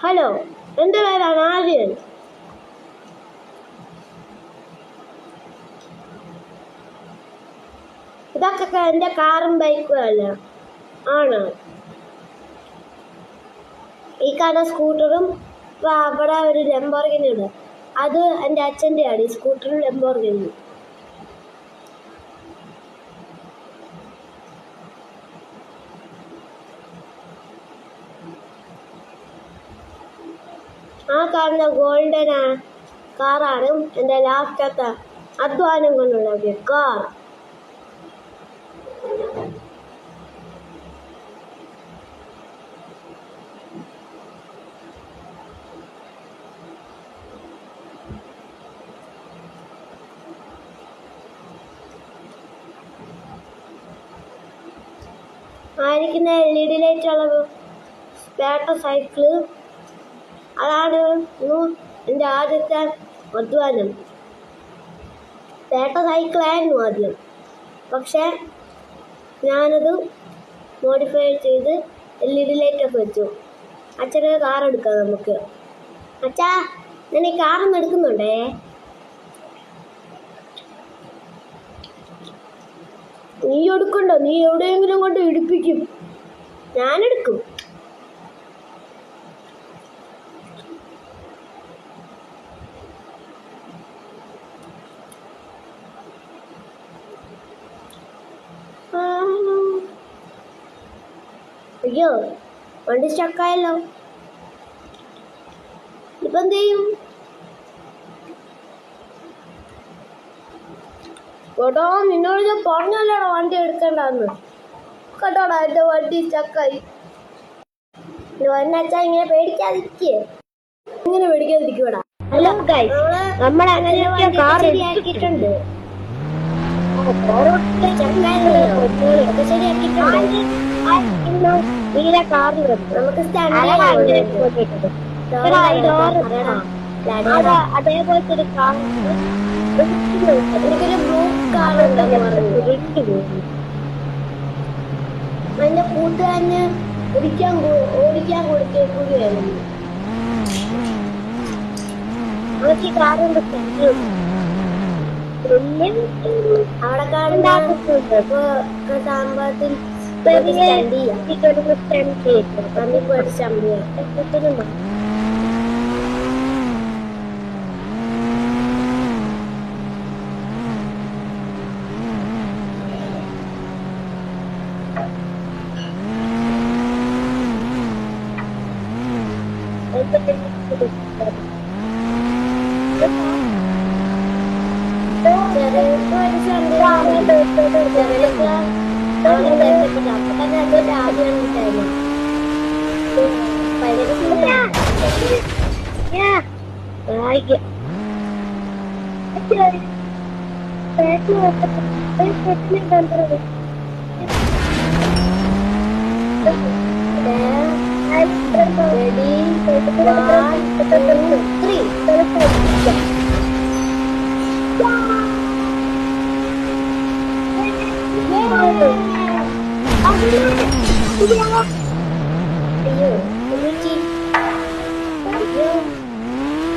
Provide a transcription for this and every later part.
Hello, എൻ്റെ പേരാണ് ആര്യൻ. ഇതൊക്കെ എൻ്റെ കാറും ബൈക്കും അല്ല ആണ്. ഈ കാണുന്ന സ്കൂട്ടറും അവിടെ ഒരു ലംബോർഗിനി ഉണ്ട്. അത് എൻ്റെ അച്ഛൻ്റെ ആണ്. ഈ സ്കൂട്ടറും ലംബോർഗിനി. ആ കാണുന്ന ഗോൾഡൻ കാറാണ് എൻ്റെ ലാസ്റ്റത്തെ അധ്വാനം കൊണ്ടുണ്ടാക്കിയ കാർ. ആയിരിക്കുന്ന LED ലൈറ്റുള്ള ബാറ്ററി സൈക്കിള്. അതാണ് എൻ്റെ ആദ്യത്തെ അധ്വാനം. ബാറ്ററി സൈക്കിളായിരുന്നു ആദ്യം, പക്ഷെ ഞാനത് മോഡിഫൈ ചെയ്ത് LED ലൈറ്റൊക്കെ വെച്ചു. അച്ഛനൊരു കാർ എടുക്കാം നമുക്ക്. അച്ഛാ, ഞാൻ ഈ കാറൊന്നും എടുക്കുന്നുണ്ടേ. നീ എടുക്കണ്ട, നീ എവിടെയെങ്കിലും കൊണ്ട് ഇടിപ്പിക്കും. ഞാനെടുക്കും. അയ്യോ, വണ്ടി സ്റ്റക്കായല്ലോ. ഇപ്പൊ എന്ത് ചെയ്യും? കേട്ടോ, നിന്നോട് ഞാൻ പറഞ്ഞല്ലോടാ വണ്ടി എടുക്കണ്ടെന്ന്. കേട്ടോടാ, എന്റെ വണ്ടി സ്റ്റക്കായി. വന്നച്ചാ ഇങ്ങനെ പേടിക്കാതിരിക്കേ. ഇങ്ങനെ പേടിക്കാതിരിക്കൂടാ. ഹലോ ഗൈസ്, നമ്മൾ അങ്ങനെ കാർ ശരിയാക്കിയിട്ടുണ്ട്. നീല കാറിൽ നമുക്ക് അതേപോലത്തെ ഒരു കാർ. എനിക്കൊരു ബ്ലൂ കാർ എന്റെ കൂട്ടുകാരന് ഓടിക്കാൻ കൊടുക്കുകയായിരുന്നു. അവർക്ക് ഈ കാറുണ്ട്. അവിടെ കാണുന്നുണ്ട് സാമ്പാത്തിൽ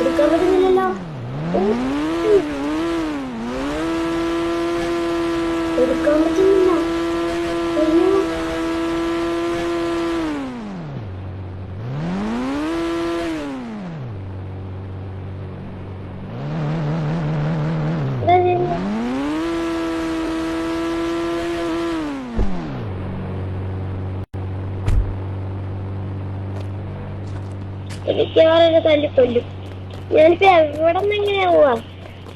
എടുക്കാൻ പറ്റുന്നില്ലല്ലോ. എടുക്കാൻ പറ്റുന്നില്ല. അയ്യോ, എനിക്ക് അവരെ തല്ലിക്കൊല്ലും. ഞാനിപ്പോ എവിടെ നിന്ന് എങ്ങനെയാ പോവാ?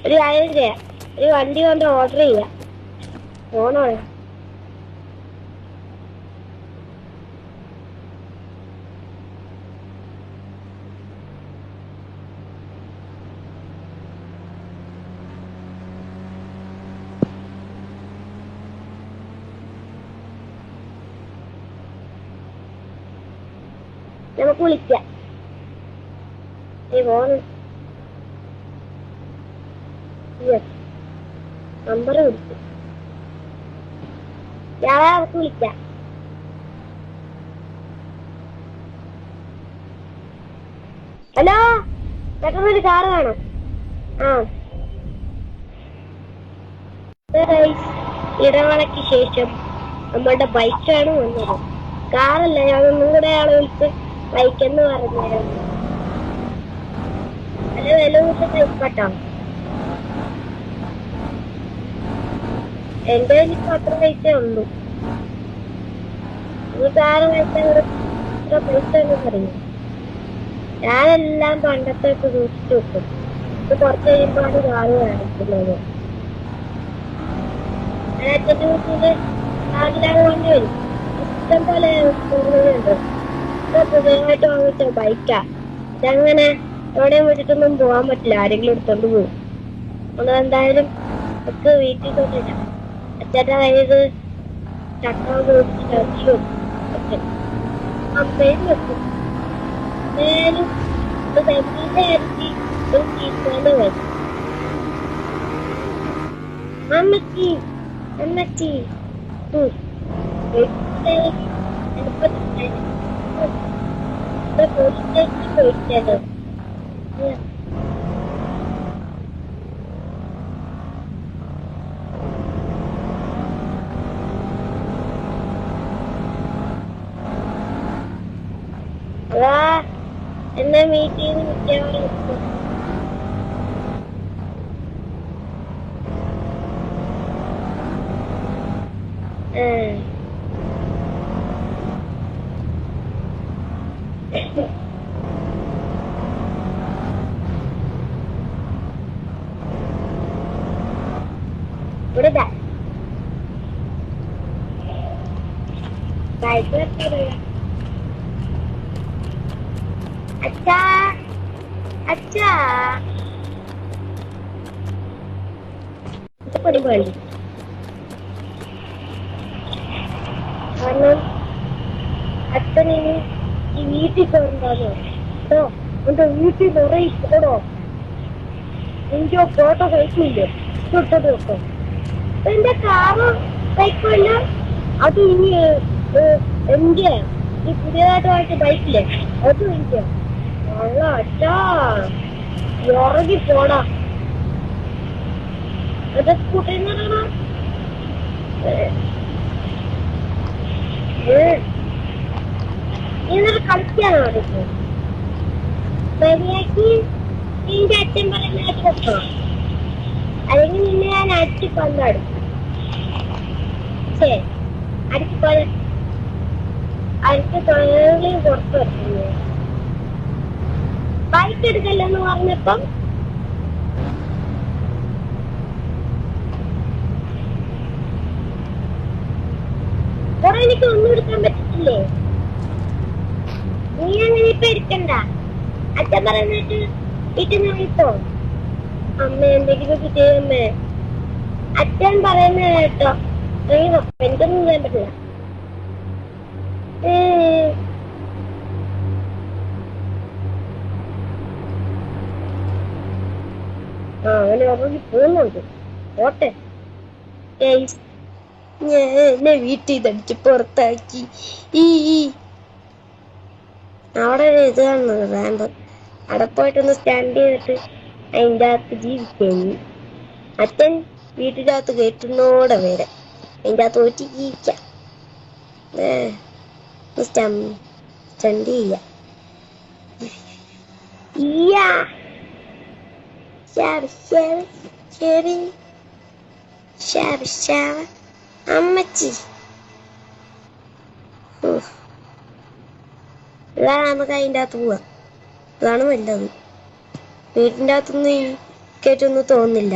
ഒരു കാര്യം ചെയ്യാം, ഒരു വണ്ടി കൊണ്ട് ഓർഡർ ചെയ്യാം. പോണോ? നമുക്ക് വിളിക്കാം. നമ്പർ വിളിച്ചു. ഞാളെ നമുക്ക് വിളിക്കാം. ഹലോ, പെട്ടെന്നൊരു കാറ് വേണം. ആ ഇടവേളയ്ക്ക് ശേഷം നമ്മളുടെ ബൈക്കാണ് വന്നത്. കാറല്ല, ഞാൻ നിങ്ങളുടെ ആളെ വിളിച്ച് ബൈക്കെന്ന് പറഞ്ഞായിരുന്നു. അല്ല, വില കൂട്ടോ. എന്റെ കയ്യിൽ ഇപ്പൊ അത്ര പൈസ ഉള്ളൂ. ഈ കാറ് വാങ്ങിച്ചാൽ ഇത്ര പൈസ എന്ന് പറയും. ഞാനെല്ലാം പണ്ടത്തെ സൂക്ഷിച്ചു വെക്കും. ഇത് കുറച്ച് കഴിയുമ്പോഴാണ് കാറ് കാണിക്കുന്നത്. അച്ഛൻ്റെ വീട്ടില് കാറിലാണ് കൊണ്ട് വരും. ഇഷ്ടം പോലെ ഉണ്ട്. ഇപ്പൊ പുതിയതായിട്ട് വാങ്ങിച്ച ബൈക്കാ. ഇതങ്ങനെ എവിടെയും വിട്ടിട്ടൊന്നും പോകാൻ പറ്റില്ല, ആരെങ്കിലും എടുത്തോണ്ട് പോകും. നമ്മൾ എന്തായാലും ഒക്കെ വീട്ടിൽ കൊണ്ടില്ല. അച്ഛൻ്റെ കയ്യിൽ ചക്ക ചട്ടിയും ഒക്കെ അമ്മയും വെക്കും. ഞാനും ഒരു തമ്മിന്റെ അരിച്ച് ഒരു ചീത്താന്റെ വരും. അമ്മച്ചി അമ്മച്ചി പോയിട്ടല്ലോ. അതാ എന്നെ മീറ്റ് ചെയ്ത് മിക്കവാറും ഇവിടെ അച്ഛാ അച്ഛാ പരിപാടി. കാരണം അച്ഛനിനി ഈ വീട്ടിൽ കയറുണ്ടാന്നോ കേട്ടോ. എന്റെ വീട്ടിൽ നിറയിക്കണോ എനിക്കോ ഫോട്ടോ കഴിക്കില്ലേ തൊട്ടത് വെക്കോ. എന്റെ കാറ് ബൈക്കില്ല, അത് ഇനി എന്റെ ഈ പുതിയതായിട്ട് വാങ്ങിച്ച ബൈക്കില്ലേ അതും എനിക്ക്. നല്ല അച്ഛാ ഉറങ്ങി പോടാ. അത് സ്കൂട്ടറിൽ നിന്നാണോ? ഇന്നലെ കളിക്കാനോ അതൊക്കെ ശരിയാക്കി നിന്റെ അച്ഛൻ പറയുന്നതായിട്ട് വെക്കോ, അല്ലെങ്കിൽ നിന്നെ ഞാൻ അടിച്ച് പന്താടും. ശരി, അടിച്ച് തൊഴിലും പുറത്ത് വെക്കുന്നു. ബൈക്ക് എടുക്കല്ലെന്ന് പറഞ്ഞപ്പം കുറെ എനിക്ക് ഒന്നും എടുക്കാൻ പറ്റില്ലേ. നീ അങ്ങനെ ഇപ്പൊ എടുക്കണ്ട. അച്ഛൻ പറയുന്നിട്ട് വീട്ടിൽ നിന്ന് വിട്ടോ. അമ്മ എന്തെങ്കിലും ചെയ്യമ്മേ. അച്ഛൻ പറയുന്ന കേട്ടോ. എനിക്കൊന്നും ചെയ്യാൻ പറ്റില്ല. അവന് ഉറങ്ങി പോകുന്നുണ്ട്. ഓട്ടെ. ഞാൻ എന്നെ വീട്ടിൽ തടിച്ച് പുറത്താക്കി. അവിടെ ഒരു ഇത് കാണുന്നത് റാമ്പ്. അവിടെ പോയിട്ടൊന്ന് സ്റ്റാൻഡ് ചെയ്തിട്ട് അതിൻ്റെ അകത്ത് ജീവിക്കുന്നു. അച്ഛൻ വീട്ടിൻ്റെ അകത്ത് കയറ്റുന്നോടെ വരെ അതിൻ്റെ അകത്ത് ഒറ്റി ജീവിക്കാം. സ്റ്റണ്ട് ചെയ്യാം. അമ്മച്ചി ഇതാ നമുക്ക് അതിൻ്റെ അകത്ത് പോവാം. അതാണ് നല്ലത്. വീട്ടിൻ്റെ അകത്തൊന്നും കേട്ടൊന്നും തോന്നുന്നില്ല.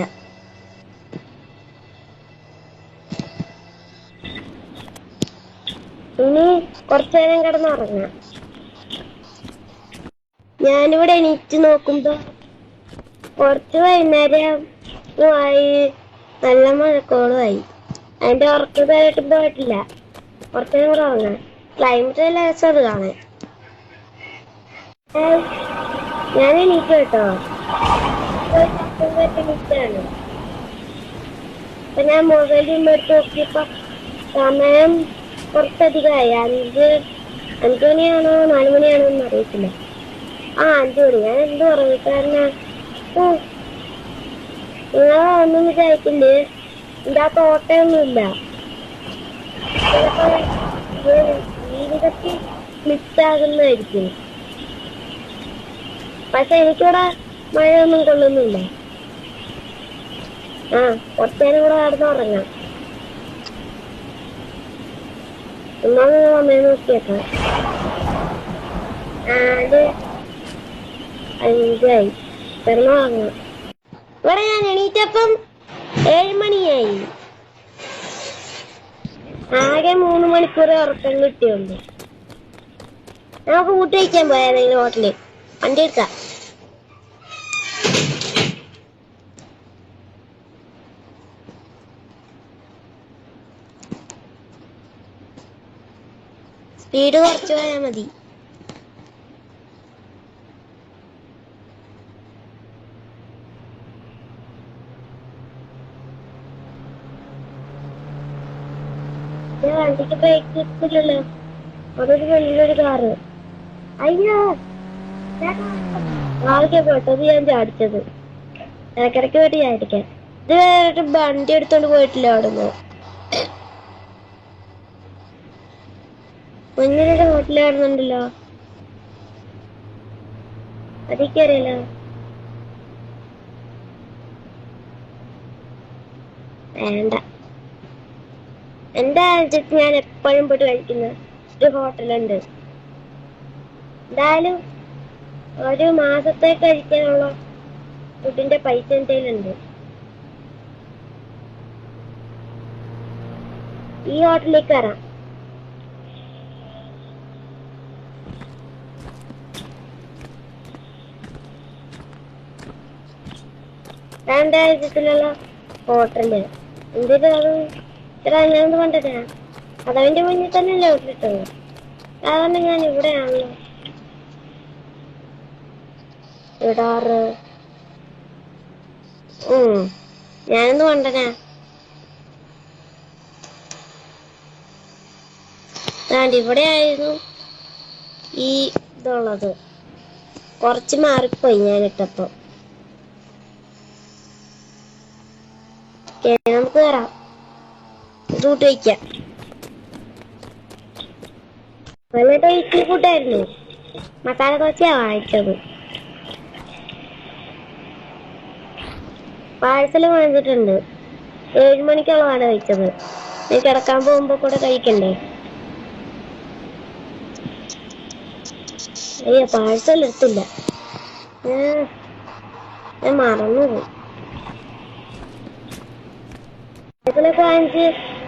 ഇനി കുറച്ചു നേരം കിടന്നുറങ്ങാം. ഞാനിവിടെ എണീറ്റ് നോക്കുമ്പോ കുറച്ച് വൈകുന്നേരമായി, നല്ല മഴക്കോളുമായി. അതിന്റെ ഉറക്കത്തായിട്ടും പോയിട്ടില്ല. കുറച്ചു നേരം കൂടെ ഉറങ്ങാം. ക്ലൈമറ്റ് നല്ല രസം കാണാൻ. ഞാൻ എണീറ്റ് കേട്ടോ. എണീറ്റാണ്. അപ്പൊ ഞാൻ മൊബൈലിൽ എടുത്ത് നോക്കിയപ്പോ സമയം കുറച്ചധികമായി. 5 മണിയാണോ 4 മണിയാണോ എന്ന് അറിയത്തില്ല. ആ 5 മണി. ഞാൻ എന്ത് പറഞ്ഞു കാരണം നിങ്ങളെ ഒന്നും വിചാരിക്കില്ലേ, ഇതിൻ്റെ അകത്ത് ഓട്ടയൊന്നുമില്ല. ചിലപ്പോ ജീവിതത്തിൽ മിസ്സാകുന്നതായിരിക്കും. പക്ഷെ എനിക്കിവിടെ മഴയൊന്നും കൊള്ളുന്നില്ല. കുറച്ചേരം കൂടെ കിടന്നുറങ്ങാം. ഒന്നാമത് സമയം നോക്കിയേക്കാം. 4:05 കിടന്നുറങ്ങാം. ഇവിടെ ഞാൻ എണീറ്റപ്പം 7 മണിയായി. ആകെ 3 മണിക്കൂർ ഉറക്കം കിട്ടിയുണ്ട്. നമുക്ക് ഫുഡ് കഴിക്കാൻ പോയാലെങ്കിലും ഹോട്ടലിൽ വണ്ടി എടുക്കാം. സ്പീഡ് കുറച്ച് പോയാൽ മതി. വണ്ടിക്ക് ബ്രേക്ക് കിട്ടില്ലല്ലോ. അതൊരു വലിയൊരു കാറ്. അയ്യോ, ആകെ പെട്ടത് ഞാൻ ചാടിച്ചത്. ഇടയ്ക്കിടയ്ക്ക് വേണ്ടി ചാടിക്കാൻ. ഇത് വണ്ടി എടുത്തോണ്ട് പോയിട്ടില്ല അവിടുന്ന്. മുന്നിലൊരു ഹോട്ടൽ കാണുന്നുണ്ടല്ലോ, അതിക്കറിയല്ലോ. വേണ്ട, എന്റെ രാജ്യത്ത് ഞാൻ എപ്പോഴും പോയിട്ട് കഴിക്കുന്ന ഒരു ഹോട്ടലുണ്ട്. എന്തായാലും ഒരു മാസത്തേക്ക് കഴിക്കാനുള്ള ഫുഡിന്റെ പൈസ എന്തെങ്കിലുണ്ട്. ഈ ഹോട്ടലിലേക്ക് കയറാം. എന്റെ രാജ്യത്തിലുള്ള ഹോട്ടല് എന്തിനാ അത് ഇത്ര ഞാനൊന്ന് കണ്ടതാ. അതവന്റെ മുന്നിൽ തന്നെയല്ലേ വിട്ടിട്ടത്. അതുകൊണ്ട് ഞാൻ ഇവിടെയാണല്ലോ ഇടാറ്. ഞാനൊന്ന് കണ്ടനാ. ഇവിടെ ആയിരുന്നു ഈ ഇതുള്ളത്. കുറച്ച് മാറിപ്പോയി ഞാനിട്ടപ്പോ. നമുക്ക് കയറാം. ഫ്രൂട്ട് കഴിക്കാം. നല്ല ടേസ്റ്റി ഫുഡായിരുന്നു. മസാല ദോശയാ വാങ്ങിച്ചത്. പാഴ്സൽ വാങ്ങിച്ചിട്ടുണ്ട്. 7 മണിക്കുള്ളതാണ് കഴിച്ചത്. നീ കിടക്കാൻ പോകുമ്പോ കൂടെ കഴിക്കണ്ടേ? അയ്യോ, പാഴ്സൽ എടുത്തില്ല. ഞാൻ മറന്നുപോയി. സൈക്കിളൊക്കെ വാങ്ങിച്ച്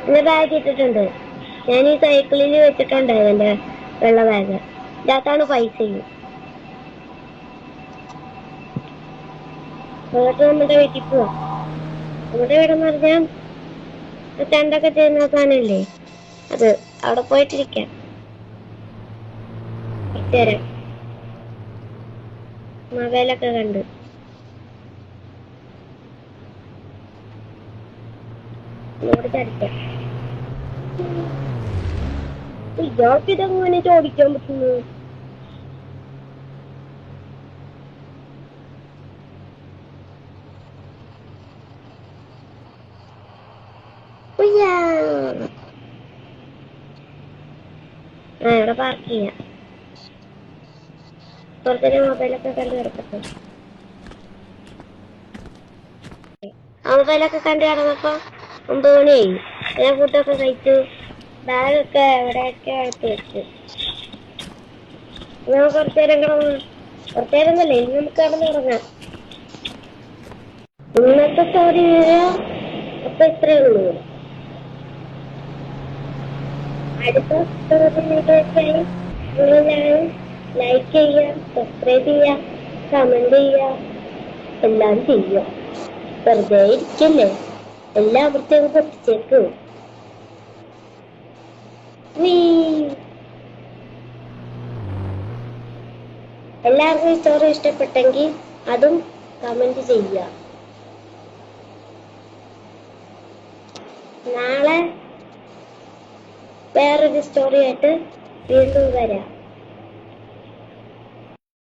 എന്റെ ബാഗ് ഇട്ടിട്ടുണ്ട്. ഞാൻ ഈ സൈക്കിളിൽ വെച്ചിട്ടുണ്ടായിരുന്നു എന്റെ വെള്ള ബാഗ്. ഇതിനകത്താണ് പൈസയും. എന്നിട്ട് നമ്മുടെ വീട്ടിൽ പോവാം. നമ്മുടെ വീടെന്ന് പറഞ്ഞാൽ ടെന്റൊക്കെ ചെയ്യുന്ന സാധനമില്ലേ, അത് അവിടെ പോയിട്ടിരിക്കാം. കുറച്ചുനേരം മൊബൈലൊക്കെ കണ്ട് ചടിക്കാം. ഇയാൾക്ക് ഇതെങ്ങനെ ചോദിക്കാൻ പറ്റുന്നു? ഇവിടെ പാർക്ക് ചെയ്യാം. കുറച്ചൊരു മൊബൈലൊക്കെ കണ്ട് കിടക്കട്ടെ. മൊബൈലൊക്കെ കണ്ട് കിടന്നപ്പോ 9 മണിയായി. ഞാൻ ഫുഡൊക്കെ കഴിച്ചു. ബാഗൊക്കെ എവിടെയൊക്കെ എടുത്ത് വെച്ചു. ഞാൻ കുറച്ചേരം കുറച്ചേരൊന്നല്ലേ, ഇനി നമുക്ക് കിടന്ന് തുടങ്ങാം. ഇന്നത്തെ സ്റ്റോറി അപ്പൊ ഇത്രയേ ഉള്ളൂ. അടുത്ത സ്റ്റോറി എല്ലാവരും ലൈക്ക് ചെയ്യുക, സബ്സ്ക്രൈബ് ചെയ്യുക, കമന്റ് ചെയ്യുക, എല്ലാം ചെയ്യുക. വെറുതെ ഇരിക്കല്ലേ, എല്ലാവർക്കും പൊട്ടിച്ചേക്ക്. എല്ലാവർക്കും ഈ സ്റ്റോറി ഇഷ്ടപ്പെട്ടെങ്കിൽ അതും കമന്റ് ചെയ്യുക. നാളെ വേറൊരു സ്റ്റോറി ആയിട്ട് വീണ്ടും വരാം.